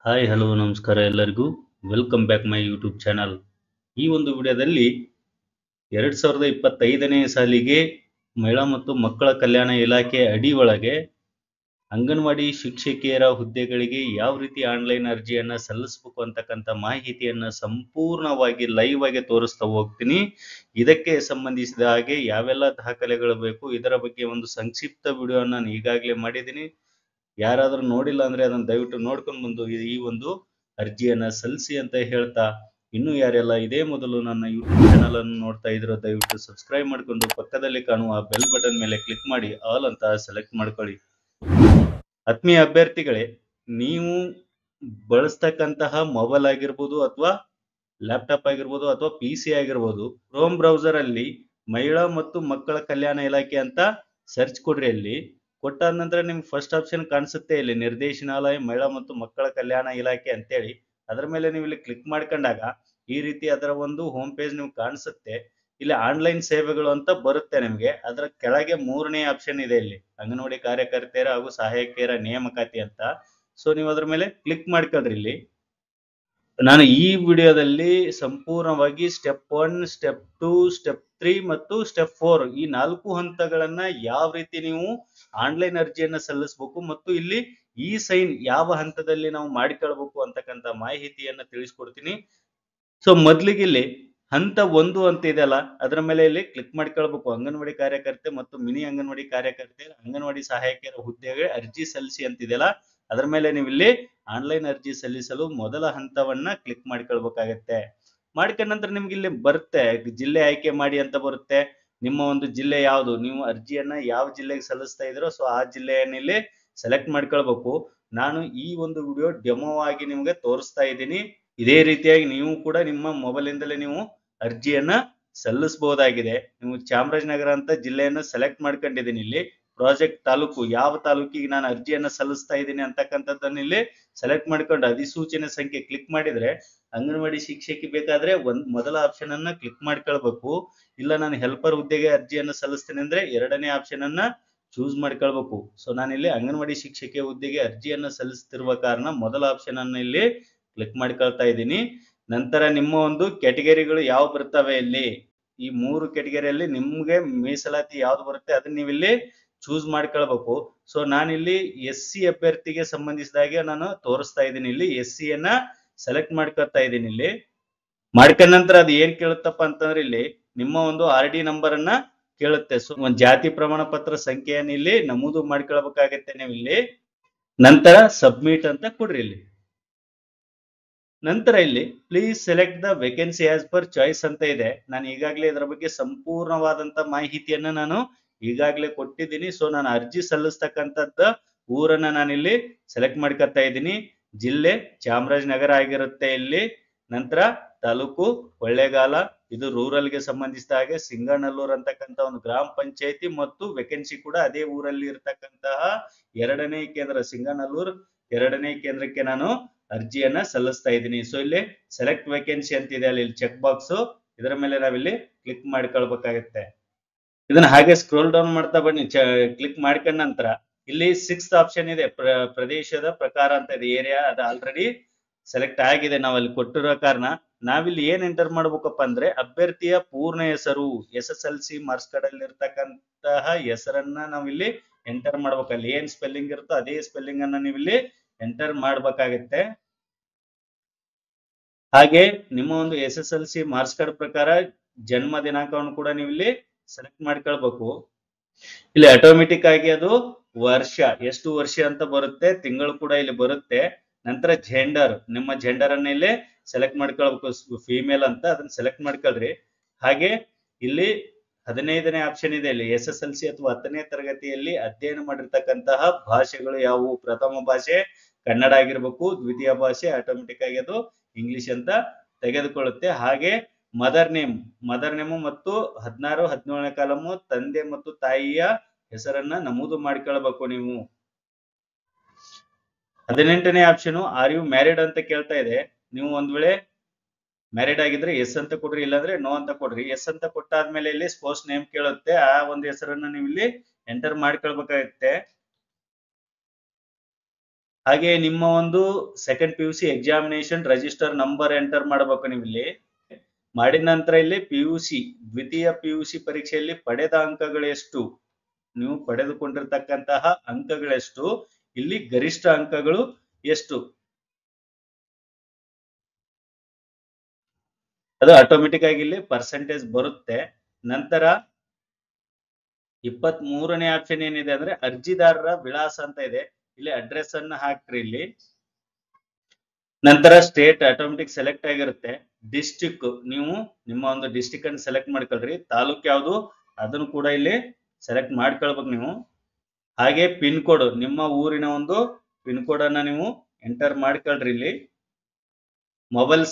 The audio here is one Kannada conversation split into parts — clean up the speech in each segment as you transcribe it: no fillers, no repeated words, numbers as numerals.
ಹಾಯ್ ಹಲೋ ನಮಸ್ಕಾರ ಎಲ್ಲರಿಗೂ. Welcome back my YouTube channel. ಈ ಒಂದು ವಿಡಿಯೋದಲ್ಲಿ 2025ನೇ ಸಾಲಿಗೆ ಮಹಿಳಾ ಮತ್ತು ಮಕ್ಕಳ ಕಲ್ಯಾಣ ಇಲಾಖೆ ಅಡಿ ಒಳಗೆ ಅಂಗನವಾಡಿ ಶಿಕ್ಷಕಿಯರ ಹುದ್ದೆಗಳಿಗೆ ಯಾವ ರೀತಿ ಆನ್ಲೈನ್ ಅರ್ಜಿಯನ್ನು ಸಲ್ಲಿಸಬೇಕು ಅಂತಕ್ಕಂಥ ಮಾಹಿತಿಯನ್ನು ಸಂಪೂರ್ಣವಾಗಿ ಲೈವ್ ಆಗಿ ತೋರಿಸ್ತಾ ಹೋಗ್ತೀನಿ. ಇದಕ್ಕೆ ಸಂಬಂಧಿಸಿದ ಹಾಗೆ ಯಾವೆಲ್ಲ ದಾಖಲೆಗಳು ಬೇಕು ಇದರ ಬಗ್ಗೆ ಒಂದು ಸಂಕ್ಷಿಪ್ತ ವಿಡಿಯೋವನ್ನು ನಾನು ಈಗಾಗಲೇ ಮಾಡಿದ್ದೀನಿ. ಯಾರಾದರೂ ನೋಡಿಲ್ಲ ಅಂದ್ರೆ ಅದನ್ನು ದಯವಿಟ್ಟು ನೋಡ್ಕೊಂಡು ಬಂದು ಈ ಒಂದು ಅರ್ಜಿಯನ್ನ ಸಲ್ಲಿಸಿ ಅಂತ ಹೇಳ್ತಾ, ಇನ್ನು ಯಾರೆಲ್ಲ ಇದೇ ಮೊದಲು ನನ್ನ ಯೂಟ್ಯೂಬ್ ಚಾನಲ್ ಅನ್ನು ನೋಡ್ತಾ ಇದ್ರೋ ದಯವಿಟ್ಟು ಸಬ್ಸ್ಕ್ರೈಬ್ ಮಾಡಿಕೊಂಡು ಪಕ್ಕದಲ್ಲಿ ಕಾಣುವ ಬೆಲ್ ಬಟನ್ ಮೇಲೆ ಕ್ಲಿಕ್ ಮಾಡಿ ಆಲ್ ಅಂತ ಸೆಲೆಕ್ಟ್ ಮಾಡ್ಕೊಳ್ಳಿ. ಆತ್ಮೀಯ ಅಭ್ಯರ್ಥಿಗಳೇ, ನೀವು ಬಳಸ್ತಕ್ಕಂತಹ ಮೊಬೈಲ್ ಆಗಿರ್ಬೋದು ಅಥವಾ ಲ್ಯಾಪ್ಟಾಪ್ ಆಗಿರ್ಬೋದು ಅಥವಾ PC ಆಗಿರ್ಬೋದು, ಕ್ರೋಮ್ ಬ್ರೌಸರ್ ಅಲ್ಲಿ ಮಹಿಳಾ ಮತ್ತು ಮಕ್ಕಳ ಕಲ್ಯಾಣ ಇಲಾಖೆ ಅಂತ ಸರ್ಚ್ ಕೊಡ್ರಿ. ಅಲ್ಲಿ ಕೊಟ್ಟಾದ ನಂತರ ನಿಮ್ಗೆ ಫಸ್ಟ್ ಆಪ್ಷನ್ ಕಾಣಿಸುತ್ತೆ, ಇಲ್ಲಿ ನಿರ್ದೇಶನಾಲಯ ಮಹಿಳಾ ಮತ್ತು ಮಕ್ಕಳ ಕಲ್ಯಾಣ ಇಲಾಖೆ ಅಂತೇಳಿ. ಅದರ ಮೇಲೆ ನೀವು ಇಲ್ಲಿ ಕ್ಲಿಕ್ ಮಾಡ್ಕೊಂಡಾಗ ಈ ರೀತಿ ಅದರ ಒಂದು ಹೋಮ್ ಪೇಜ್ ನಿಮ್ಗೆ ಕಾಣಿಸುತ್ತೆ. ಇಲ್ಲಿ ಆನ್ಲೈನ್ ಸೇವೆಗಳು ಅಂತ ಬರುತ್ತೆ ನಿಮ್ಗೆ. ಅದರ ಕೆಳಗೆ 3ನೇ ಆಪ್ಷನ್ ಇದೆ, ಇಲ್ಲಿ ಅಂಗನವಾಡಿ ಕಾರ್ಯಕರ್ತೆಯರ ಹಾಗೂ ಸಹಾಯಕಿಯರ ನೇಮಕಾತಿ ಅಂತ. ಸೊ ನೀವು ಅದ್ರ ಮೇಲೆ ಕ್ಲಿಕ್ ಮಾಡ್ಕೊಳ್ರಿ. ಇಲ್ಲಿ ನಾನು ಈ ವಿಡಿಯೋದಲ್ಲಿ ಸಂಪೂರ್ಣವಾಗಿ ಸ್ಟೆಪ್ 1, ಸ್ಟೆಪ್ 2, ಸ್ಟೆಪ್ 3 ಮತ್ತು ಸ್ಟೆಪ್ 4 ಈ 4 ಹಂತಗಳನ್ನ ಯಾವ ರೀತಿ ನೀವು ಆನ್ಲೈನ್ ಅರ್ಜಿಯನ್ನ ಸಲ್ಲಿಸಬೇಕು ಮತ್ತು ಇಲ್ಲಿ ಈ ಸೈನ್ ಯಾವ ಹಂತದಲ್ಲಿ ನಾವು ಮಾಡಿಕೊಳ್ಬೇಕು ಅಂತಕ್ಕಂಥ ಮಾಹಿತಿಯನ್ನ ತಿಳಿಸ್ಕೊಡ್ತೀನಿ. ಸೊ ಮೊದ್ಲಿಗೆ ಇಲ್ಲಿ ಹಂತ 1 ಅಂತ ಇದೆಯಲ್ಲ, ಅದರ ಮೇಲೆ ಇಲ್ಲಿ ಕ್ಲಿಕ್ ಮಾಡ್ಕೊಳ್ಬೇಕು. ಅಂಗನವಾಡಿ ಕಾರ್ಯಕರ್ತೆ ಮತ್ತು ಮಿನಿ ಅಂಗನವಾಡಿ ಕಾರ್ಯಕರ್ತೆ ಅಂಗನವಾಡಿ ಸಹಾಯಕಿಯರ ಹುದ್ದೆಗೆ ಅರ್ಜಿ ಸಲ್ಲಿಸಿ ಅಂತಿದೆಯಲ್ಲ, ಅದರ ಮೇಲೆ ನೀವು ಇಲ್ಲಿ ಆನ್ಲೈನ್ ಅರ್ಜಿ ಸಲ್ಲಿಸಲು ಮೊದಲ ಹಂತವನ್ನ ಕ್ಲಿಕ್ ಮಾಡ್ಕೊಳ್ಬೇಕಾಗತ್ತೆ. ಮಾಡ್ಕೊಂಡ ನಂತರ ನಿಮ್ಗೆ ಇಲ್ಲಿ ಬರುತ್ತೆ ಜಿಲ್ಲೆ ಆಯ್ಕೆ ಮಾಡಿ ಅಂತ ಬರುತ್ತೆ. ನಿಮ್ಮ ಒಂದು ಜಿಲ್ಲೆ ಯಾವುದು, ನೀವು ಅರ್ಜಿಯನ್ನ ಯಾವ ಜಿಲ್ಲೆಗೆ ಸಲ್ಲಿಸ್ತಾ ಇದ್ರೋ ಸೊ ಆ ಜಿಲ್ಲೆಯನ್ನ ಇಲ್ಲಿ ಸೆಲೆಕ್ಟ್ ಮಾಡ್ಕೊಳ್ಬೇಕು. ನಾನು ಈ ಒಂದು ವಿಡಿಯೋ ಡೆಮೋ ಆಗಿ ನಿಮ್ಗೆ ತೋರಿಸ್ತಾ ಇದ್ದೀನಿ. ಇದೇ ರೀತಿಯಾಗಿ ನೀವು ಕೂಡ ನಿಮ್ಮ ಮೊಬೈಲ್ ಇಂದಲೇ ನೀವು ಅರ್ಜಿಯನ್ನ ಸಲ್ಲಿಸಬಹುದಾಗಿದೆ. ನೀವು ಚಾಮರಾಜನಗರ ಅಂತ ಜಿಲ್ಲೆಯನ್ನ ಸೆಲೆಕ್ಟ್ ಮಾಡ್ಕೊಂಡಿದ್ದೀನಿ. ಇಲ್ಲಿ ಪ್ರಾಜೆಕ್ಟ್ ತಾಲೂಕು ಯಾವ ತಾಲೂಕಿಗೆ ನಾನು ಅರ್ಜಿಯನ್ನ ಸಲ್ಲಿಸ್ತಾ ಇದ್ದೀನಿ ಅಂತಕ್ಕಂಥದ್ದನ್ನ ಇಲ್ಲಿ ಸೆಲೆಕ್ಟ್ ಮಾಡ್ಕೊಂಡು ಅಧಿಸೂಚನೆ ಸಂಖ್ಯೆ ಕ್ಲಿಕ್ ಮಾಡಿದ್ರೆ ಅಂಗನವಾಡಿ ಶಿಕ್ಷಕಿ ಬೇಕಾದ್ರೆ ಮೊದಲ ಆಪ್ಷನ್ ಅನ್ನ ಕ್ಲಿಕ್ ಮಾಡ್ಕೊಳ್ಬೇಕು. ಇಲ್ಲ ನಾನು ಹೆಲ್ಪರ್ ಹುದ್ದೆಗೆ ಅರ್ಜಿಯನ್ನ ಸಲ್ಲಿಸ್ತೇನೆ ಅಂದ್ರೆ 2ನೇ ಆಪ್ಷನ್ ಅನ್ನ ಚೂಸ್ ಮಾಡ್ಕೊಳ್ಬೇಕು. ಸೊ ನಾನಿಲ್ಲಿ ಅಂಗನವಾಡಿ ಶಿಕ್ಷಕಿ ಹುದ್ದೆಗೆ ಅರ್ಜಿಯನ್ನ ಸಲ್ಲಿಸ್ತಿರುವ ಕಾರಣ ಮೊದಲ ಆಪ್ಷನ್ ಅನ್ನ ಇಲ್ಲಿ ಕ್ಲಿಕ್ ಮಾಡ್ಕೊಳ್ತಾ ಇದ್ದೀನಿ. ನಂತರ ನಿಮ್ಮ ಒಂದು ಕ್ಯಾಟಗರಿಗಳು ಯಾವ ಬರ್ತವೆ, ಇಲ್ಲಿ ಈ 3 ಕ್ಯಾಟಗರಿಯಲ್ಲಿ ನಿಮ್ಗೆ ಮೀಸಲಾತಿ ಯಾವ್ದು ಬರುತ್ತೆ ಅದನ್ನ ನೀವು ಇಲ್ಲಿ ಚೂಸ್ ಮಾಡ್ಕೊಳ್ಬೇಕು. ಸೊ ನಾನಿಲ್ಲಿ SC ಅಭ್ಯರ್ಥಿಗೆ ಸಂಬಂಧಿಸಿದಾಗೆ ನಾನು ತೋರಿಸ್ತಾ ಇದ್ದೀನಿ. ಇಲ್ಲಿ SC ಯನ್ನ ಸೆಲೆಕ್ಟ್ ಮಾಡ್ಕೊಳ್ತಾ ಇದ್ದೀನಿ. ಇಲ್ಲಿ ಮಾಡ್ಕೊಂಡ ನಂತರ ಅದು ಏನ್ ಕೇಳುತ್ತಪ್ಪ ಅಂತಂದ್ರೆ ಇಲ್ಲಿ ನಿಮ್ಮ ಒಂದು RD ನಂಬರ್ ಅನ್ನ ಕೇಳುತ್ತೆ. ಸೊ ಒಂದು ಜಾತಿ ಪ್ರಮಾಣ ಪತ್ರ ಸಂಖ್ಯೆಯನ್ನು ಇಲ್ಲಿ ನಮೂದು ಮಾಡ್ಕೊಳ್ಬೇಕಾಗತ್ತೆ ನೀವು ಇಲ್ಲಿ. ನಂತರ ಸಬ್ಮಿಟ್ ಅಂತ ಕೊಡ್ರಿ. ಇಲ್ಲಿ ನಂತರ ಇಲ್ಲಿ please select the vacancy as per choice ಅಂತ ಇದೆ. ನಾನು ಈಗಾಗಲೇ ಇದರ ಬಗ್ಗೆ ಸಂಪೂರ್ಣವಾದಂತ ಮಾಹಿತಿಯನ್ನ ನಾನು ಈಗಾಗಲೇ ಕೊಟ್ಟಿದ್ದೀನಿ. ಸೊ ನಾನು ಅರ್ಜಿ ಸಲ್ಲಿಸ್ತಕ್ಕಂಥದ್ದ ಊರನ್ನ ನಾನಿಲ್ಲಿ ಸೆಲೆಕ್ಟ್ ಮಾಡ್ಕೊತಾ ಇದ್ದೀನಿ. ಜಿಲ್ಲೆ ಚಾಮರಾಜನಗರ ಆಗಿರುತ್ತೆ ಇಲ್ಲಿ. ನಂತರ ತಾಲೂಕು ಕೊಳ್ಳೇಗಾಲ, ಇದು ರೂರಲ್ಗೆ ಸಂಬಂಧಿಸಿದ ಹಾಗೆ ಸಿಂಗನಲ್ಲೂರ್ ಅಂತಕ್ಕಂಥ ಒಂದು ಗ್ರಾಮ ಪಂಚಾಯತಿ ಮತ್ತು ವೇಕೆನ್ಸಿ ಕೂಡ ಅದೇ ಊರಲ್ಲಿ ಇರತಕ್ಕಂತಹ 2ನೇ ಕೇಂದ್ರ ಸಿಂಗನಲ್ಲೂರ್ 2ನೇ ಕೇಂದ್ರಕ್ಕೆ ನಾನು ಅರ್ಜಿಯನ್ನ ಸಲ್ಲಿಸ್ತಾ ಇದ್ದೀನಿ. ಸೊ ಇಲ್ಲಿ ಸೆಲೆಕ್ಟ್ ವೇಕೆನ್ಸಿ ಅಂತ ಇದೆ, ಅಲ್ಲಿ ಚೆಕ್ ಬಾಕ್ಸ್, ಇದರ ಮೇಲೆ ನಾವಿಲ್ಲಿ ಕ್ಲಿಕ್ ಮಾಡ್ಕೊಳ್ಬೇಕಾಗತ್ತೆ. ಇದನ್ನ ಹಾಗೆ ಸ್ಕ್ರೋಲ್ ಡೌನ್ ಮಾಡ್ತಾ ಬನ್ನಿ. ಕ್ಲಿಕ್ ಮಾಡ್ಕೊಂಡ ನಂತರ ಇಲ್ಲಿ 6th ಆಪ್ಷನ್ ಇದೆ, ಪ್ರದೇಶದ ಪ್ರಕಾರ ಅಂತ ಇದೆ, ಏರಿಯಾ. ಅದು ಆಲ್ರೆಡಿ ಸೆಲೆಕ್ಟ್ ಆಗಿದೆ ನಾವು ಅಲ್ಲಿ ಕೊಟ್ಟಿರೋ ಕಾರಣ. ನಾವಿಲ್ಲಿ ಏನ್ ಎಂಟರ್ ಮಾಡ್ಬೇಕಪ್ಪ ಅಂದ್ರೆ ಅಭ್ಯರ್ಥಿಯ ಪೂರ್ಣ ಹೆಸರು, SSLC ಮಾರ್ಕ್ಸ್ ಕಾರ್ಡ್ ಅಲ್ಲಿ ಇರ್ತಕ್ಕಂತಹ ಹೆಸರನ್ನ ನಾವಿಲ್ಲಿ ಎಂಟರ್ ಮಾಡ್ಬೇಕು. ಅಲ್ಲಿ ಏನ್ ಸ್ಪೆಲ್ಲಿಂಗ್ ಇರುತ್ತೋ ಅದೇ ಸ್ಪೆಲ್ಲಿಂಗ್ ಅನ್ನ ನೀವು ಇಲ್ಲಿ ಎಂಟರ್ ಮಾಡ್ಬೇಕಾಗತ್ತೆ. ಹಾಗೆ ನಿಮ್ಮ ಒಂದು SSLC ಮಾರ್ಕ್ಸ್ ಕಾರ್ಡ್ ಪ್ರಕಾರ ಜನ್ಮ ದಿನಾಂಕವನ್ನು ಕೂಡ ನೀವು ಇಲ್ಲಿ ಸೆಲೆಕ್ಟ್ ಮಾಡ್ಕೊಳ್ಬೇಕು. ಇಲ್ಲಿ ಆಟೋಮೆಟಿಕ್ ಆಗಿ ಅದು ವರ್ಷ, ಎಷ್ಟು ವರ್ಷ ಅಂತ ಬರುತ್ತೆ, ತಿಂಗಳು ಕೂಡ ಇಲ್ಲಿ ಬರುತ್ತೆ. ನಂತರ ಜೆಂಡರ್, ನಿಮ್ಮ ಜೆಂಡರ್ ಅನ್ನ ಇಲ್ಲಿ ಸೆಲೆಕ್ಟ್ ಮಾಡ್ಕೊಳ್ಬೇಕು, ಫಿಮೇಲ್ ಅಂತ, ಅದನ್ನ ಸೆಲೆಕ್ಟ್ ಮಾಡ್ಕೊಳ್ರಿ. ಹಾಗೆ ಇಲ್ಲಿ 15ನೇ ಆಪ್ಷನ್ ಇದೆ, ಇಲ್ಲಿ SSLC ಅಥವಾ 10ನೇ ತರಗತಿಯಲ್ಲಿ ಅಧ್ಯಯನ ಮಾಡಿರ್ತಕ್ಕಂತಹ ಭಾಷೆಗಳು ಯಾವುವು. ಪ್ರಥಮ ಭಾಷೆ ಕನ್ನಡ ಆಗಿರ್ಬೇಕು, ದ್ವಿತೀಯ ಭಾಷೆ ಆಟೋಮೆಟಿಕ್ ಆಗಿ ಅದು ಇಂಗ್ಲಿಷ್ ಅಂತ ತೆಗೆದುಕೊಳ್ಳುತ್ತೆ. ಹಾಗೆ ಮದರ್ ನೇಮು ಮತ್ತು 16, 17ನೇ ಕಾಲಮು ತಂದೆ ಮತ್ತು ತಾಯಿಯ ಹೆಸರನ್ನ ನಮೂದು ಮಾಡ್ಕೊಳ್ಬೇಕು ನೀವು. 18ನೇ ಆಪ್ಷನ್ ಆರ್ ಯು ಮ್ಯಾರಿಡ್ ಅಂತ ಕೇಳ್ತಾ ಇದೆ. ನೀವು ಒಂದ್ ವೇಳೆ ಮ್ಯಾರಿಡ್ ಆಗಿದ್ರೆ ಎಸ್ ಅಂತ ಕೊಡ್ರಿ, ಇಲ್ಲಾಂದ್ರೆ ನೋ ಅಂತ ಕೊಡ್ರಿ. ಎಸ್ ಅಂತ ಕೊಟ್ಟಾದ್ಮೇಲೆ ಇಲ್ಲಿ ಸ್ಪೋರ್ಟ್ಸ್ ನೇಮ್ ಕೇಳುತ್ತೆ, ಆ ಒಂದು ಹೆಸರನ್ನ ನೀವು ಇಲ್ಲಿ ಎಂಟರ್ ಮಾಡ್ಕೊಳ್ಬೇಕಾಗುತ್ತೆ. ಹಾಗೆ ನಿಮ್ಮ ಒಂದು second PUC examination register number enter ಮಾಡಬೇಕು ನೀವು ಇಲ್ಲಿ. ಮಾಡಿದ ನಂತರ ಇಲ್ಲಿ PUC ದ್ವಿತೀಯ PUC ಪರೀಕ್ಷೆಯಲ್ಲಿ ಪಡೆದ ಅಂಕಗಳೆಷ್ಟು, ನೀವು ಪಡೆದುಕೊಂಡಿರ್ತಕ್ಕಂತಹ ಅಂಕಗಳೆಷ್ಟು, ಇಲ್ಲಿ ಗರಿಷ್ಠ ಅಂಕಗಳು ಎಷ್ಟು, ಅದು ಆಟೋಮೆಟಿಕ್ ಆಗಿ ಇಲ್ಲಿ ಪರ್ಸೆಂಟೇಜ್ ಬರುತ್ತೆ. ನಂತರ 23ನೇ ಆಪ್ಷನ್ ಏನಿದೆ ಅಂದ್ರೆ ಅರ್ಜಿದಾರರ ವಿಳಾಸ ಅಂತ ಇದೆ, ಇಲ್ಲಿ ಅಡ್ರೆಸ್ ಅನ್ನ ಹಾಕ್ರಿ ಇಲ್ಲಿ. ನಂತರ ಸ್ಟೇಟ್ ಆಟೋಮೆಟಿಕ್ ಸೆಲೆಕ್ಟ್ ಆಗಿರುತ್ತೆ. ಡಿಸ್ಟಿಕ್ ನೀವು ನಿಮ್ಮ ಒಂದು ಡಿಸ್ಟಿಕ್ ಅನ್ನು ಸೆಲೆಕ್ಟ್ ಮಾಡ್ಕೊಳ್ರಿ. ತಾಲೂಕ್ ಯಾವುದು ಅದನ್ನು ಕೂಡ ಇಲ್ಲಿ ಸೆಲೆಕ್ಟ್ ಮಾಡ್ಕೊಳ್ಬೇಕು ನೀವು. ಹಾಗೆ ಪಿನ್ ಕೋಡ್, ನಿಮ್ಮ ಊರಿನ ಒಂದು ಪಿನ್ ಕೋಡ್ ಅನ್ನ ನೀವು ಎಂಟರ್ ಮಾಡ್ಕೊಳ್ರಿ ಇಲ್ಲಿ. ಮೊಬೈಲ್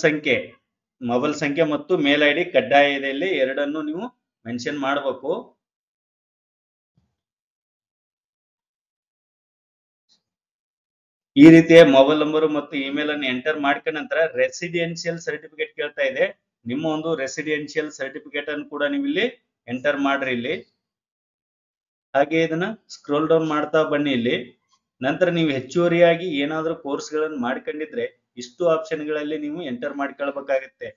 ಸಂಖ್ಯೆ ಮತ್ತು ಮೇಲ್ ID ಕಡ್ಡಾಯ ಇದೆ, ಇಲ್ಲಿ ಎರಡನ್ನು ನೀವು ಮೆನ್ಷನ್ ಮಾಡಬೇಕು. ಈ ರೀತಿಯ ಮೊಬೈಲ್ ನಂಬರ್ ಮತ್ತು ಇಮೇಲ್ ಅನ್ನು ಎಂಟರ್ ಮಾಡ್ಕೊಂಡ ನಂತರ ರೆಸಿಡೆನ್ಷಿಯಲ್ ಸರ್ಟಿಫಿಕೇಟ್ ಕೇಳ್ತಾ ಇದೆ. ನಿಮ್ಮ ಒಂದು ರೆಸಿಡೆನ್ಷಿಯಲ್ ಸರ್ಟಿಫಿಕೇಟ್ ಅನ್ನು ಕೂಡ ನೀವು ಇಲ್ಲಿ ಎಂಟರ್ ಮಾಡ್ರಿ ಇಲ್ಲಿ. ಹಾಗೆ ಇದನ್ನ ಸ್ಕ್ರೋಲ್ ಡೌನ್ ಮಾಡ್ತಾ ಬನ್ನಿ ಇಲ್ಲಿ. ನಂತರ ನೀವು ಹೆಚ್ಚುವರಿಯಾಗಿ ಏನಾದ್ರೂ ಕೋರ್ಸ್ಗಳನ್ನು ಮಾಡ್ಕೊಂಡಿದ್ರೆ ಇಷ್ಟು ಆಪ್ಷನ್ಗಳಲ್ಲಿ ನೀವು ಎಂಟರ್ ಮಾಡ್ಕೊಳ್ಬೇಕಾಗುತ್ತೆ.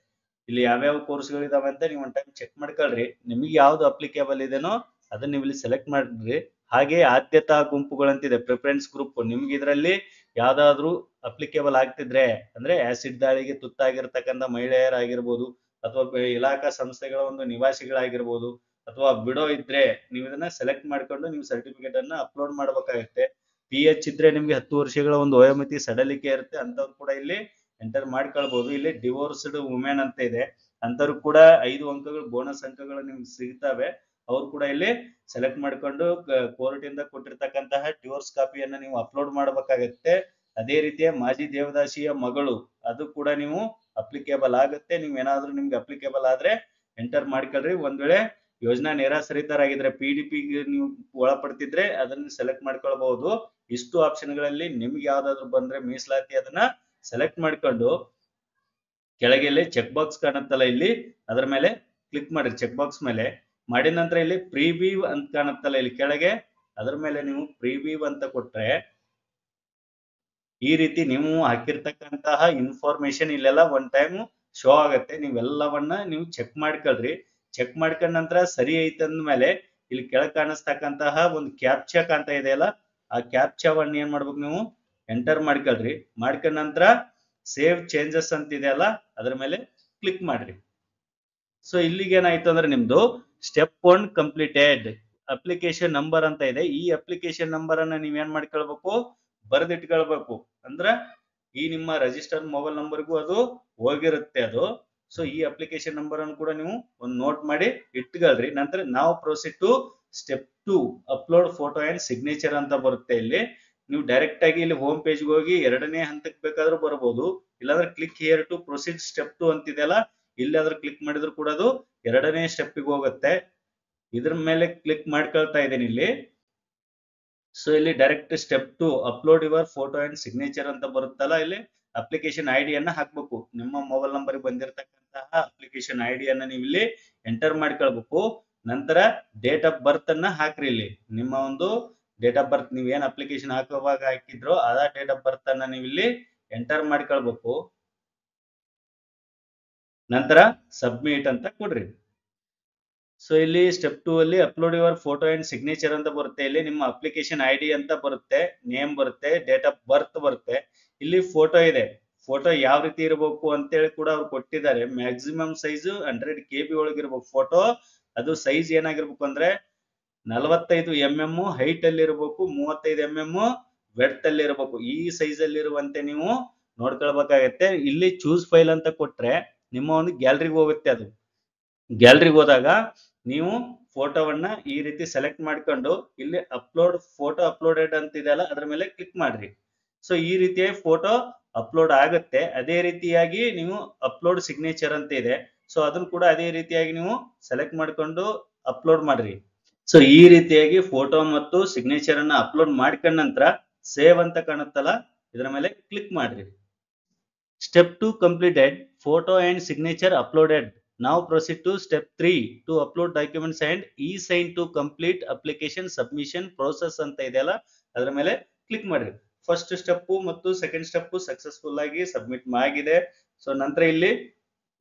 ಇಲ್ಲಿ ಯಾವ್ಯಾವ ಕೋರ್ಸ್ಗಳಿದಾವೆ ಅಂತ ನೀವು ಒಂದು ಟೈಮ್ ಚೆಕ್ ಮಾಡ್ಕೊಳ್ರಿ. ನಿಮಗೆ ಯಾವ್ದು ಅಪ್ಲಿಕೇಬಲ್ ಇದೆನೋ ಅದನ್ನ ನೀವು ಇಲ್ಲಿ ಸೆಲೆಕ್ಟ್ ಮಾಡ್ರಿ. ಹಾಗೆ ಆದ್ಯತಾ ಗುಂಪುಗಳಂತಿದೆ, ಪ್ರಿಫರೆನ್ಸ್ ಗ್ರೂಪ್, ನಿಮ್ಗೆ ಇದರಲ್ಲಿ ಯಾವ್ದಾದ್ರು ಅಪ್ಲಿಕೇಬಲ್ ಆಗ್ತಿದ್ರೆ ಅಂದ್ರೆ ಆಸಿಡ್ ದಾಳಿಗೆ ತುತ್ತಾಗಿರ್ತಕ್ಕಂಥ ಮಹಿಳೆಯರಾಗಿರ್ಬೋದು, ಅಥವಾ ಇಲಾಖಾ ಸಂಸ್ಥೆಗಳ ಒಂದು ನಿವಾಸಿಗಳಾಗಿರ್ಬೋದು, ಅಥವಾ ಬಿಡೋ ಇದ್ರೆ ನೀವು ಇದನ್ನ ಸೆಲೆಕ್ಟ್ ಮಾಡ್ಕೊಂಡು ನೀವು ಸರ್ಟಿಫಿಕೇಟ್ ಅನ್ನ ಅಪ್ಲೋಡ್ ಮಾಡ್ಬೇಕಾಗುತ್ತೆ. PH ಇದ್ರೆ ನಿಮ್ಗೆ 10 ವರ್ಷಗಳ ಒಂದು ವಯೋಮಿತಿ ಸಡಲಿಕೆ ಇರುತ್ತೆ, ಅಂತವ್ರು ಕೂಡ ಇಲ್ಲಿ ಎಂಟರ್ ಮಾಡ್ಕೊಳ್ಬಹುದು. ಇಲ್ಲಿ ಡಿವೋರ್ಸ್ಡ್ ವುಮೆನ್ ಅಂತ ಇದೆ, ಅಂತವ್ರು ಕೂಡ 5 ಅಂಕಗಳು ಬೋನಸ್ ಅಂಕಗಳು ನಿಮ್ಗೆ ಸಿಗ್ತವೆ. ಅವ್ರು ಕೂಡ ಇಲ್ಲಿ ಸೆಲೆಕ್ಟ್ ಮಾಡ್ಕೊಂಡು ಕೋರ್ಟ್ ಇಂದ ಕೊಟ್ಟಿರ್ತಕ್ಕಂತಹ ಡಿವೋರ್ಸ್ ಕಾಪಿಯನ್ನ ನೀವು ಅಪ್ಲೋಡ್ ಮಾಡಬೇಕಾಗುತ್ತೆ. ಅದೇ ರೀತಿಯ ಮಾಜಿ ದೇವದಾಸಿಯ ಮಗಳು, ಅದು ಕೂಡ ನೀವು ಅಪ್ಲಿಕೇಬಲ್ ಆಗುತ್ತೆ. ನೀವು ಏನಾದ್ರೂ ನಿಮ್ಗೆ ಅಪ್ಲಿಕೇಬಲ್ ಆದ್ರೆ ಎಂಟರ್ ಮಾಡ್ಕೊಳ್ರಿ. ಒಂದ್ ವೇಳೆ ಯೋಜನಾ ನಿರಾಶ್ರಿತರಾಗಿದ್ರೆ PDP ನೀವು ಒಳಪಡ್ತಿದ್ರೆ ಅದನ್ನ ಸೆಲೆಕ್ಟ್ ಮಾಡ್ಕೊಳ್ಬಹುದು. ಇಷ್ಟು ಆಪ್ಷನ್ಗಳಲ್ಲಿ ನಿಮ್ಗೆ ಯಾವ್ದಾದ್ರು ಬಂದ್ರೆ ಮೀಸಲಾತಿ ಅದನ್ನ ಸೆಲೆಕ್ಟ್ ಮಾಡ್ಕೊಂಡು ಕೆಳಗೆ ಇಲ್ಲಿ ಚೆಕ್ ಬಾಕ್ಸ್ ಕಾಣುತ್ತಲ್ಲ ಇಲ್ಲಿ, ಅದರ ಮೇಲೆ ಕ್ಲಿಕ್ ಮಾಡ್ರಿ. ಚೆಕ್ ಬಾಕ್ಸ್ ಮೇಲೆ ಮಾಡಿದ ನಂತರ ಇಲ್ಲಿ ಪ್ರಿವ್ಯೂ ಅಂತ ಕಾಣುತ್ತಲ್ಲ ಇಲ್ಲಿ ಕೆಳಗೆ, ಅದರ ಮೇಲೆ ನೀವು ಪ್ರಿವ್ಯೂ ಅಂತ ಕೊಟ್ರೆ ಈ ರೀತಿ ನೀವು ಹಾಕಿರ್ತಕ್ಕಂತಹ ಇನ್ಫಾರ್ಮೇಶನ್ ಇಲ್ಲೆಲ್ಲ ಒನ್ ಟೈಮ್ ಶೋ ಆಗತ್ತೆ. ನೀವೆಲ್ಲವನ್ನ ನೀವು ಚೆಕ್ ಮಾಡ್ಕೊಳ್ರಿ. ಚೆಕ್ ಮಾಡ್ಕೊಂಡ ನಂತರ ಸರಿ ಐತಂದ್ಮೇಲೆ ಇಲ್ಲಿ ಕೆಳಗೆ ಕಾಣಿಸ್ತಕ್ಕಂತಹ ಒಂದು ಕ್ಯಾಪ್ಚಾ ಕಾಣ್ತಾ ಇದೆಯಲ್ಲ, ಆ ಕ್ಯಾಪ್ಚಾವನ್ನ ಏನ್ ಮಾಡ್ಬೇಕು ನೀವು ಎಂಟರ್ ಮಾಡ್ಕೊಳ್ರಿ. ಮಾಡ್ಕೊಂಡ ನಂತರ ಸೇವ್ ಚೇಂಜಸ್ ಅಂತ ಇದೆಯಲ್ಲ ಅದರ ಮೇಲೆ ಕ್ಲಿಕ್ ಮಾಡ್ರಿ. ಸೊ ಇಲ್ಲಿಗೆ ಏನಾಯ್ತು ಅಂದ್ರೆ ನಿಮ್ದು ಸ್ಟೆಪ್ 1 ಕಂಪ್ಲೀಟೆಡ್. ಅಪ್ಲಿಕೇಶನ್ ನಂಬರ್ ಅಂತ ಇದೆ, ಈ ಅಪ್ಲಿಕೇಶನ್ ನಂಬರ್ ಅನ್ನ ನೀವೇನ್ ಮಾಡ್ಕೊಳ್ಬೇಕು, ಬರೆದಿಟ್ಕೊಳ್ಬೇಕು. ಅಂದ್ರ ಈ ನಿಮ್ಮ ರಿಜಿಸ್ಟರ್ ಮೊಬೈಲ್ ನಂಬರ್ಗೂ ಅದು ಹೋಗಿರುತ್ತೆ ಅದು. ಸೊ ಈ ಅಪ್ಲಿಕೇಶನ್ ನಂಬರ್ ಅನ್ನು ಕೂಡ ನೀವು ಒಂದು ನೋಟ್ ಮಾಡಿ ಇಟ್ಕೊಳ್ರಿ. ನಂತರ ನಾವು proceed to step 2 upload photo and signature ಅಂತ ಬರುತ್ತೆ. ಇಲ್ಲಿ ನೀವು ಡೈರೆಕ್ಟ್ ಆಗಿ ಇಲ್ಲಿ ಹೋಮ್ ಪೇಜ್ಗೆ ಹೋಗಿ 2ನೇ ಹಂತಕ್ಕೆ ಬೇಕಾದ್ರೂ ಬರಬಹುದು, ಇಲ್ಲಾಂದ್ರೆ click here to proceed step 2 ಅಂತಿದೆಯಲ್ಲ, ಇಲ್ಲಾದ್ರೂ ಕ್ಲಿಕ್ ಮಾಡಿದ್ರು ಕೂಡ ಅದು 2ನೇ ಸ್ಟೆಪ್ಗೆ ಹೋಗುತ್ತೆ. ಇದ್ರ ಮೇಲೆ ಕ್ಲಿಕ್ ಮಾಡ್ಕೊಳ್ತಾ ಇದ್ದೀನಿ ಇಲ್ಲಿ. ಸೊ ಇಲ್ಲಿ direct step 2 upload your photo and signature ಅಂತ ಬರುತ್ತಲ್ಲ, ಇಲ್ಲಿ ಅಪ್ಲಿಕೇಶನ್ ID ಅನ್ನ ಹಾಕ್ಬೇಕು. ನಿಮ್ಮ ಮೊಬೈಲ್ ನಂಬರ್ ಬಂದಿರತಕ್ಕಂತಹ ಅಪ್ಲಿಕೇಶನ್ ID ಅನ್ನ ನೀವು ಇಲ್ಲಿ ಎಂಟರ್ ಮಾಡ್ಕೊಳ್ಬೇಕು. ನಂತರ ಡೇಟ್ ಆಫ್ ಬರ್ತ್ ಅನ್ನ ಹಾಕ್ರಿ. ಇಲ್ಲಿ ನಿಮ್ಮ ಒಂದು ಡೇಟ್ ಆಫ್ ಬರ್ತ್ ನೀವು ಏನ್ ಅಪ್ಲಿಕೇಶನ್ ಹಾಕುವಾಗ ಹಾಕಿದ್ರೋ ಅದ ಡೇಟ್ ಆಫ್ ಬರ್ತ್ ಅನ್ನ ನೀವು ಇಲ್ಲಿ ಎಂಟರ್ ಮಾಡ್ಕೊಳ್ಬೇಕು. ನಂತರ ಸಬ್ಮಿಟ್ ಅಂತ ಕೊಡ್ರಿ. ಸೊ ಇಲ್ಲಿ ಸ್ಟೆಪ್ 2 ಅಲ್ಲಿ upload your photo and signature ಅಂತ ಬರುತ್ತೆ. ಇಲ್ಲಿ ನಿಮ್ಮ ಅಪ್ಲಿಕೇಶನ್ ID ಅಂತ ಬರುತ್ತೆ, ನೇಮ್ ಬರುತ್ತೆ, ಡೇಟ್ ಆಫ್ ಬರ್ತ್ ಬರುತ್ತೆ. ಇಲ್ಲಿ ಫೋಟೋ ಇದೆ, ಫೋಟೋ ಯಾವ ರೀತಿ ಇರಬೇಕು ಅಂತೇಳಿ ಕೂಡ ಅವ್ರು ಕೊಟ್ಟಿದ್ದಾರೆ. ಮ್ಯಾಕ್ಸಿಮಮ್ ಸೈಜ್ 100 KB ಒಳಗಿರ್ಬೇಕು ಫೋಟೋ. ಅದು ಸೈಜ್ ಏನಾಗಿರ್ಬೇಕು ಅಂದ್ರೆ 45 mm ಹೈಟ್ ಅಲ್ಲಿ ಇರಬೇಕು, 35 mm ವೆಡ್ತ್ ಅಲ್ಲಿ ಇರಬೇಕು. ಈ ಸೈಜ್ ಅಲ್ಲಿ ಇರುವಂತೆ ನೀವು ನೋಡ್ಕೊಳ್ಬೇಕಾಗತ್ತೆ. ಇಲ್ಲಿ ಚೂಸ್ ಫೈಲ್ ಅಂತ ಕೊಟ್ರೆ ನಿಮ್ಮ ಒಂದು ಗ್ಯಾಲರಿಗೆ ಹೋಗುತ್ತೆ. ಅದು ಗ್ಯಾಲರಿಗೆ ಹೋದಾಗ ನೀವು ಫೋಟೋವನ್ನ ಈ ರೀತಿ ಸೆಲೆಕ್ಟ್ ಮಾಡ್ಕೊಂಡು ಇಲ್ಲಿ ಅಪ್ಲೋಡ್ ಫೋಟೋ ಅಪ್ಲೋಡೆಡ್ ಅಂತ ಇದೆಯಲ್ಲ ಅದ್ರ ಮೇಲೆ ಕ್ಲಿಕ್ ಮಾಡ್ರಿ. ಸೊ ಈ ರೀತಿಯ ಫೋಟೋ ಅಪ್ಲೋಡ್ ಆಗುತ್ತೆ. ಅದೇ ರೀತಿಯಾಗಿ ನೀವು ಅಪ್ಲೋಡ್ ಸಿಗ್ನೇಚರ್ ಅಂತ ಇದೆ, ಸೊ ಅದನ್ನು ಕೂಡ ಅದೇ ರೀತಿಯಾಗಿ ನೀವು ಸೆಲೆಕ್ಟ್ ಮಾಡ್ಕೊಂಡು ಅಪ್ಲೋಡ್ ಮಾಡ್ರಿ. ಸೊ ಈ ರೀತಿಯಾಗಿ ಫೋಟೋ ಮತ್ತು ಸಿಗ್ನೇಚರ್ ಅನ್ನ ಅಪ್ಲೋಡ್ ಮಾಡ್ಕೊಂಡ ನಂತರ ಸೇವ್ ಅಂತ ಕಾಣುತ್ತಲ್ಲ ಇದರ ಮೇಲೆ ಕ್ಲಿಕ್ ಮಾಡ್ರಿ. Step 2 completed, photo and signature uploaded. Now proceed to step 3 to upload documents and e-sign to complete application submission process ಅಂತ ಇದೆಯಲ್ಲ ಅದರ ಮೇಲೆ ಕ್ಲಿಕ್ ಮಾಡ್ರಿ. ಫಸ್ಟ್ ಸ್ಟೆಪ್ ಮತ್ತು ಸೆಕೆಂಡ್ ಸ್ಟೆಪ್ ಸಕ್ಸಸ್ಫುಲ್ ಆಗಿ ಸಬ್ಮಿಟ್ ಆಗಿದೆ. ಸೊ ನಂತರ ಇಲ್ಲಿ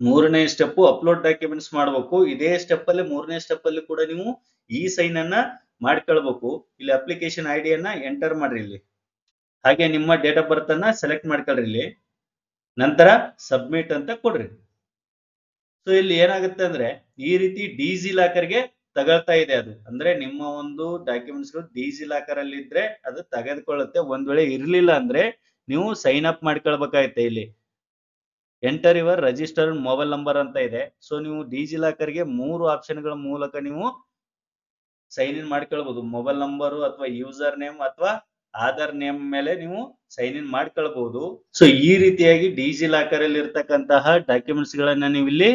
ಮೂರನೇ ಸ್ಟೆಪ್ ಅಪ್ಲೋಡ್ ಡಾಕ್ಯುಮೆಂಟ್ಸ್ ಮಾಡಬೇಕು. ಇದೇ ಸ್ಟೆಪ್ ಅಲ್ಲಿ ಮೂರನೇ ಸ್ಟೆಪ್ ಅಲ್ಲಿ ಕೂಡ ನೀವು ಈ ಸೈನ್ ಅನ್ನ ಮಾಡ್ಕೊಳ್ಬೇಕು. ಇಲ್ಲಿ ಅಪ್ಲಿಕೇಶನ್ ಐ ಡಿಯನ್ನ ಎಂಟರ್ ಮಾಡ್ರಿ ಇಲ್ಲಿ, ಹಾಗೆ ನಿಮ್ಮ ಡೇಟ್ ಆಫ್ ಬರ್ತ್ ಅನ್ನ ಸೆಲೆಕ್ಟ್ ಮಾಡ್ಕೊಳ್ರಿ ಇಲ್ಲಿ, ನಂತರ ಸಬ್ಮಿಟ್ ಅಂತ ಕೊಡ್ರಿ. ಸೊ ಇಲ್ಲಿ ಏನಾಗುತ್ತೆ ಅಂದ್ರೆ ಈ ರೀತಿ ಡಿಜಿ ಲಾಕರ್ಗೆ ತಗೊಳ್ತಾ ಇದೆ. ಅದು ಅಂದ್ರೆ ನಿಮ್ಮ ಒಂದು ಡಾಕ್ಯುಮೆಂಟ್ಸ್ ಗಳು ಡಿಜಿ ಲಾಕರ್ ಅಲ್ಲಿ ಇದ್ರೆ ಅದು ತೆಗೆದುಕೊಳ್ಳುತ್ತೆ. ಒಂದ್ ವೇಳೆ ಇರ್ಲಿಲ್ಲ ಅಂದ್ರೆ ನೀವು ಸೈನ್ ಅಪ್ ಮಾಡ್ಕೊಳ್ಬೇಕಾಗುತ್ತೆ. ಇಲ್ಲಿ enter your registered mobile number ಅಂತ ಇದೆ. ಸೊ ನೀವು ಡಿಜಿ ಲಾಕರ್ಗೆ 3 ಆಪ್ಷನ್ ಗಳ ಮೂಲಕ ನೀವು ಸೈನ್ ಇನ್ ಮಾಡ್ಕೊಳ್ಬಹುದು. ಮೊಬೈಲ್ ನಂಬರ್ ಅಥವಾ ಯೂಸರ್ ನೇಮ್ ಅಥವಾ ಆಧಾರ್ ನೇಮ್ ಮೇಲೆ ನೀವು ಸೈನ್ ಇನ್ ಮಾಡ್ಕೊಳ್ಬಹುದು. ಸೊ ಈ ರೀತಿಯಾಗಿ ಡಿಜಿ ಲಾಕರ್ ಅಲ್ಲಿ ಇರ್ತಕ್ಕಂತಹ ಡಾಕ್ಯುಮೆಂಟ್ಸ್ ಗಳನ್ನ ನೀವು ಇಲ್ಲಿ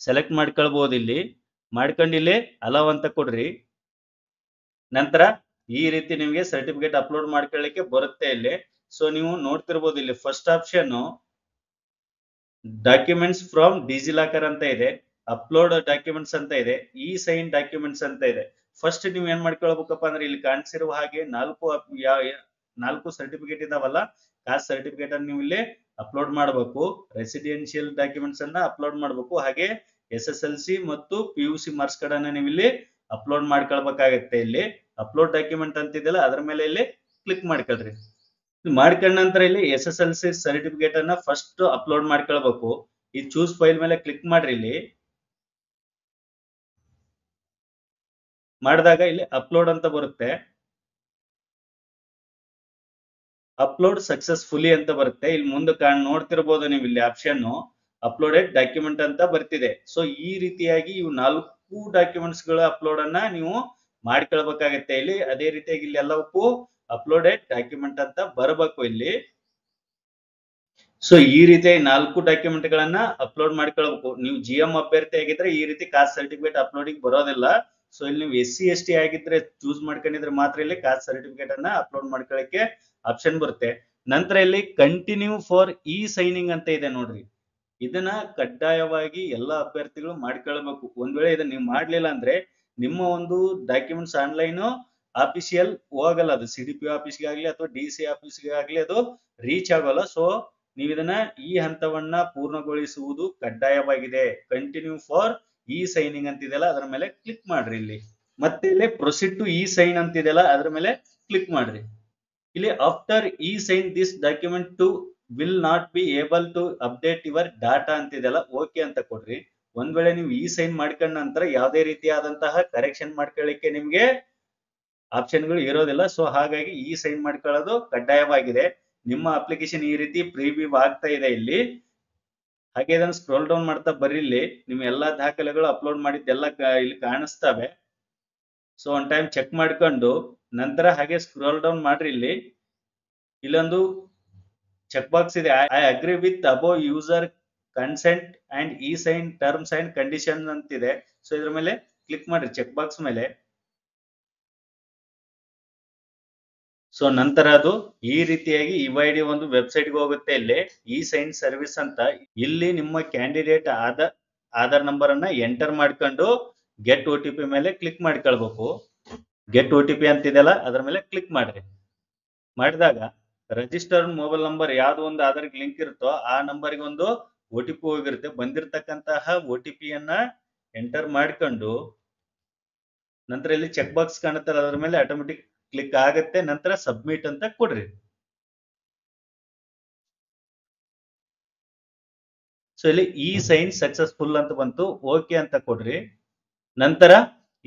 ಸೆಲೆಕ್ಟ್ ಮಾಡ್ಕೊಳ್ಬಹುದು. ಇಲ್ಲಿ ಮಾಡ್ಕೊಂಡು ಇಲ್ಲಿ ಅಲೌ ಅಂತ ಕೊಡ್ರಿ. ನಂತರ ಈ ರೀತಿ ನಿಮಗೆ ಸರ್ಟಿಫಿಕೇಟ್ ಅಪ್ಲೋಡ್ ಮಾಡ್ಕೊಳ್ಳಿಕ್ಕೆ ಬರುತ್ತೆ ಇಲ್ಲಿ. ಸೊ ನೀವು ನೋಡ್ತಿರ್ಬೋದು ಇಲ್ಲಿ first option documents from DigiLocker ಅಂತ ಇದೆ, ಅಪ್ಲೋಡ್ ಡಾಕ್ಯುಮೆಂಟ್ಸ್ ಅಂತ ಇದೆ, ಇ ಸೈನ್ ಡಾಕ್ಯುಮೆಂಟ್ಸ್ ಅಂತ ಇದೆ. ಫಸ್ಟ್ ನೀವು ಏನ್ ಮಾಡ್ಕೊಳ್ಬೇಕಪ್ಪ ಅಂದ್ರೆ ಇಲ್ಲಿ ಕಾಣಿಸಿರುವ ಹಾಗೆ 4 ಸರ್ಟಿಫಿಕೇಟ್ ಇದಾವಲ್ಲ, ಕಾಸ್ಟ್ ಸರ್ಟಿಫಿಕೇಟ್ ಅನ್ನು ನೀವು ಇಲ್ಲಿ ಅಪ್ಲೋಡ್ ಮಾಡಬೇಕು. ರೆಸಿಡೆನ್ಶಿಯಲ್ ಡಾಕ್ಯುಮೆಂಟ್ಸ್ ಅನ್ನ ಅಪ್ಲೋಡ್ ಮಾಡಬೇಕು. ಹಾಗೆ SSLC ಮತ್ತು PUC ಮಾರ್ಕ್ಸ್ ಕಾರ್ಡ್ ಅನ್ನ ನೀವು ಇಲ್ಲಿ ಅಪ್ಲೋಡ್ ಮಾಡ್ಕೊಳ್ಬೇಕಾಗತ್ತೆ. ಇಲ್ಲಿ ಅಪ್ಲೋಡ್ ಡಾಕ್ಯುಮೆಂಟ್ ಅಂತಿದೆಯಲ್ಲ ಅದ್ರ ಮೇಲೆ ಇಲ್ಲಿ ಕ್ಲಿಕ್ ಮಾಡ್ಕೊಳ್ರಿ. ಮಾಡ್ಕೊಂಡ ನಂತರ ಇಲ್ಲಿ SSLC ಸರ್ಟಿಫಿಕೇಟ್ ಅನ್ನ ಫಸ್ಟ್ ಅಪ್ಲೋಡ್ ಮಾಡ್ಕೊಳ್ಬೇಕು. ಈ ಚೂಸ್ ಫೈಲ್ ಮೇಲೆ ಕ್ಲಿಕ್ ಮಾಡ್ರಿ. ಇಲ್ಲಿ ಮಾಡಿದಾಗ ಇಲ್ಲಿ ಅಪ್ಲೋಡ್ ಅಂತ ಬರುತ್ತೆ, ಅಪ್ಲೋಡ್ ಸಕ್ಸಸ್ಫುಲಿ ಅಂತ ಬರುತ್ತೆ. ಇಲ್ಲಿ ಮುಂದೆ ನೋಡ್ತಿರ್ಬೋದು ನೀವು ಇಲ್ಲಿ ಆಪ್ಷನ್ ಅಪ್ಲೋಡೆಡ್ ಡಾಕ್ಯುಮೆಂಟ್ ಅಂತ ಬರ್ತಿದೆ. ಸೊ ಈ ರೀತಿಯಾಗಿ ಇವು 4 ಡಾಕ್ಯುಮೆಂಟ್ಸ್ ಗಳ ಅಪ್ಲೋಡ್ ಅನ್ನ ನೀವು ಮಾಡ್ಕೊಳ್ಬೇಕಾಗತ್ತೆ. ಇಲ್ಲಿ ಅದೇ ರೀತಿಯಾಗಿ ಇಲ್ಲಿ ಎಲ್ಲವಕ್ಕೂ ಅಪ್ಲೋಡೆಡ್ ಡಾಕ್ಯುಮೆಂಟ್ ಅಂತ ಬರಬೇಕು ಇಲ್ಲಿ. ಸೊ ಈ ರೀತಿಯಾಗಿ 4 ಡಾಕ್ಯುಮೆಂಟ್ ಗಳನ್ನ ಅಪ್ಲೋಡ್ ಮಾಡ್ಕೊಳ್ಬೇಕು. ನೀವು GM ಅಭ್ಯರ್ಥಿ ಆಗಿದ್ರೆ ಈ ರೀತಿ ಕಾಸ್ಟ್ ಸರ್ಟಿಫಿಕೇಟ್ ಅಪ್ಲೋಡಿಂಗ್ ಬರೋದಿಲ್ಲ. ಸೊ ಇಲ್ಲಿ ನೀವು SC ST ಆಗಿದ್ರೆ ಚೂಸ್ ಮಾಡ್ಕೊಂಡಿದ್ರೆ ಮಾತ್ರ ಇಲ್ಲಿ ಕಾಸ್ಟ್ ಸರ್ಟಿಫಿಕೇಟ್ ಅನ್ನ ಅಪ್ಲೋಡ್ ಮಾಡ್ಕೊಳ್ಳಕ್ಕೆ ಆಪ್ಷನ್ ಬರುತ್ತೆ. ನಂತರ ಇಲ್ಲಿ ಕಂಟಿನ್ಯೂ ಫಾರ್ ಇ ಸೈನಿಂಗ್ ಅಂತ ಇದೆ ನೋಡ್ರಿ. ಇದನ್ನ ಕಡ್ಡಾಯವಾಗಿ ಎಲ್ಲಾ ಅಭ್ಯರ್ಥಿಗಳು ಮಾಡ್ಕೊಳ್ಬೇಕು. ಒಂದ್ ವೇಳೆ ಇದನ್ನ ನೀವು ಮಾಡ್ಲಿಲ್ಲ ಅಂದ್ರೆ ನಿಮ್ಮ ಒಂದು ಡಾಕ್ಯುಮೆಂಟ್ಸ್ ಆನ್ಲೈನ್ ಆಫೀಸಿಯಲ್ ಹೋಗಲ್ಲ. ಅದು CDPO ಆಫೀಸ್ಗೆ ಆಗ್ಲಿ ಅಥವಾ DC ಆಫೀಸ್ಗೆ ಆಗ್ಲಿ ಅದು ರೀಚ್ ಆಗೋಲ್ಲ. ಸೊ ನೀವು ಇದನ್ನ ಈ ಹಂತವನ್ನ ಪೂರ್ಣಗೊಳಿಸುವುದು ಕಡ್ಡಾಯವಾಗಿದೆ. ಕಂಟಿನ್ಯೂ ಫಾರ್ ಇ ಸೈನಿಂಗ್ ಅಂತಿದೆಯಲ್ಲ ಅದರ ಮೇಲೆ ಕ್ಲಿಕ್ ಮಾಡ್ರಿ. ಇಲ್ಲಿ ಮತ್ತೆ ಇಲ್ಲಿ ಪ್ರೊಸೀಡ್ ಟು ಇ ಸೈನ್ ಅಂತಿದೆಯಲ್ಲ ಅದರ ಮೇಲೆ ಕ್ಲಿಕ್ ಮಾಡ್ರಿ. ಇಲ್ಲಿ after e sign this document to will not be able to update your data ಅಂತಿದೆಯಲ್ಲ ಓಕೆ ಅಂತ ಕೊಡ್ರಿ. ಒಂದ್ ವೇಳೆ ನೀವು ಇ ಸೈನ್ ಮಾಡ್ಕೊಂಡ ನಂತರ ಯಾವುದೇ ರೀತಿಯಾದಂತಹ ಕರೆಕ್ಷನ್ ಮಾಡ್ಕೊಳ್ಳಿಕ್ಕೆ ನಿಮ್ಗೆ ಆಪ್ಷನ್ಗಳು ಇರೋದಿಲ್ಲ. ಸೊ ಹಾಗಾಗಿ ಇ ಸೈನ್ ಮಾಡ್ಕೊಳ್ಳೋದು ಕಡ್ಡಾಯವಾಗಿದೆ. ನಿಮ್ಮ ಅಪ್ಲಿಕೇಶನ್ ಈ ರೀತಿ ಪ್ರಿವ್ಯೂ ಆಗ್ತಾ ಇದೆ ಇಲ್ಲಿ. ಹಾಗೆ ಇದನ್ನು ಸ್ಕ್ರೋಲ್ ಡೌನ್ ಮಾಡ್ತಾ ಬರ್ರಿ. ಇಲ್ಲಿ ನಿಮ್ಮ ಎಲ್ಲಾ ದಾಖಲೆಗಳು ಅಪ್ಲೋಡ್ ಮಾಡಿದ್ದೆಲ್ಲ ಇಲ್ಲಿ ಕಾಣಿಸ್ತವೆ. ಸೊ ಒನ್ ಟೈಮ್ ಚೆಕ್ ಮಾಡ್ಕೊಂಡು ನಂತರ ಹಾಗೆ ಸ್ಕ್ರೋಲ್ ಡೌನ್ ಮಾಡ್ರಿ. ಇಲ್ಲಿ ಇಲ್ಲೊಂದು ಚೆಕ್ ಬಾಕ್ಸ್ ಇದೆ, I agree with above user consent and e sign terms and condition ಅಂತಿದೆ. ಸೊ ಇದ್ರ ಮೇಲೆ ಕ್ಲಿಕ್ ಮಾಡ್ರಿ ಚೆಕ್ ಬಾಕ್ಸ್ ಮೇಲೆ. ಸೊ ನಂತರ ಅದು ಈ ರೀತಿಯಾಗಿ UID ಒಂದು ವೆಬ್ಸೈಟ್ ಗೆ ಹೋಗುತ್ತೆ. ಇಲ್ಲಿ ಇ ಸೈನ್ ಸರ್ವಿಸ್ ಅಂತ, ಇಲ್ಲಿ ನಿಮ್ಮ ಕ್ಯಾಂಡಿಡೇಟ್ ಆಧಾರ್ ನಂಬರ್ ಅನ್ನ ಎಂಟರ್ ಮಾಡ್ಕೊಂಡು ಗೆಟ್ OTP ಮೇಲೆ ಕ್ಲಿಕ್ ಮಾಡ್ಕೊಳ್ಬೇಕು. ಗೆಟ್ OTP ಅಂತಿದೆಯಲ್ಲ ಅದರ ಮೇಲೆ ಕ್ಲಿಕ್ ಮಾಡ್ರಿ. ಮಾಡಿದಾಗ ರಿಜಿಸ್ಟರ್ಡ್ ಮೊಬೈಲ್ ನಂಬರ್ ಯಾವ್ದು ಒಂದು ಆಧಾರ್ಗೆ ಲಿಂಕ್ ಇರುತ್ತೋ ಆ ನಂಬರ್ಗೆ ಒಂದು OTP ಹೋಗಿರುತ್ತೆ. ಬಂದಿರತಕ್ಕಂತಹ OTP ಯನ್ನ ಎಂಟರ್ ಮಾಡ್ಕೊಂಡು ನಂತರ ಇಲ್ಲಿ ಚೆಕ್ ಬಾಕ್ಸ್ ಕಾಣುತ್ತಲ್ಲ ಅದರ ಮೇಲೆ ಆಟೋಮೆಟಿಕ್ ಕ್ಲಿಕ್ ಆಗುತ್ತೆ. ನಂತರ ಸಬ್ಮಿಟ್ ಅಂತ ಕೊಡ್ರಿ. ಸೊ ಇಲ್ಲಿ ಇ ಸೈನ್ ಸಕ್ಸಸ್ಫುಲ್ ಅಂತ ಬಂತು, ಓಕೆ ಅಂತ ಕೊಡ್ರಿ. ನಂತರ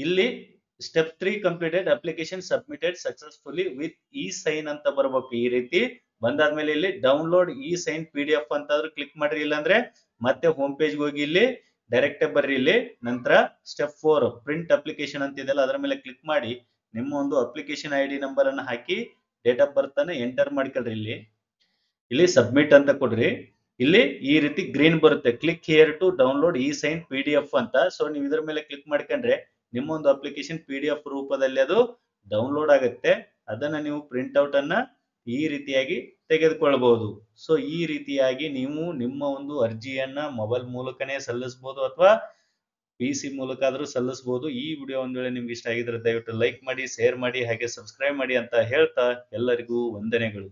ಇಲ್ಲಿ step 3 completed, application submitted successfully with e sign ಅಂತ ಬರಬೇಕು. ಈ ರೀತಿ ಬಂದಾದ್ಮೇಲೆ ಇಲ್ಲಿ ಡೌನ್ಲೋಡ್ ಇ ಸೈನ್ PDF ಅಂತಾದ್ರೂ ಕ್ಲಿಕ್ ಮಾಡ್ರಿ. ಇಲ್ಲಾಂದ್ರೆ ಮತ್ತೆ ಹೋಮ್ ಪೇಜ್ ಹೋಗಿ ಇಲ್ಲಿ ಡೈರೆಕ್ಟ್ ಬರ್ರಿ. ಇಲ್ಲಿ ನಂತರ ಸ್ಟೆಪ್ 4 ಪ್ರಿಂಟ್ ಅಪ್ಲಿಕೇಶನ್ ಅಂತಿದೆಯಲ್ಲ ಅದರ ಮೇಲೆ ಕ್ಲಿಕ್ ಮಾಡಿ ನಿಮ್ಮ ಒಂದು ಅಪ್ಲಿಕೇಶನ್ ID ನಂಬರ್ ಅನ್ನು ಹಾಕಿ ಡೇಟ್ ಆಫ್ ಬರ್ತ್ ಅನ್ನ ಎಂಟರ್ ಮಾಡ್ಕೊಳ್ರಿ. ಇಲ್ಲಿ ಸಬ್ಮಿಟ್ ಅಂತ ಕೊಡ್ರಿ. ಇಲ್ಲಿ ಈ ರೀತಿ ಗ್ರೀನ್ ಬರುತ್ತೆ, click here to download e sign PDF ಅಂತ. ಸೊ ನೀವು ಇದ್ರ ಮೇಲೆ ಕ್ಲಿಕ್ ಮಾಡ್ಕೊಂಡ್ರೆ ನಿಮ್ಮ ಒಂದು ಅಪ್ಲಿಕೇಶನ್ PDF ರೂಪದಲ್ಲಿ ಅದು ಡೌನ್ಲೋಡ್ ಆಗುತ್ತೆ. ಅದನ್ನ ನೀವು ಪ್ರಿಂಟ್ ಔಟ್ ಅನ್ನ ಈ ರೀತಿಯಾಗಿ ತೆಗೆದುಕೊಳ್ಳಬಹುದು. ಸೊ ಈ ರೀತಿಯಾಗಿ ನೀವು ನಿಮ್ಮ ಒಂದು ಅರ್ಜಿಯನ್ನ ಮೊಬೈಲ್ ಮೂಲಕನೇ ಸಲ್ಲಿಸಬಹುದು ಅಥವಾ PC ಮೂಲಕ ಆದ್ರೂ ಸಲ್ಲಿಸಬಹುದು. ಈ ವಿಡಿಯೋ ಒಂದ್ ವೇಳೆ ನಿಮ್ಗೆ ಇಷ್ಟ ಆಗಿದ್ರೆ ದಯವಿಟ್ಟು ಲೈಕ್ ಮಾಡಿ, ಶೇರ್ ಮಾಡಿ, ಹಾಗೆ ಸಬ್ಸ್ಕ್ರೈಬ್ ಮಾಡಿ ಅಂತ ಹೇಳ್ತಾ ಎಲ್ಲರಿಗೂ ವಂದನೆಗಳು.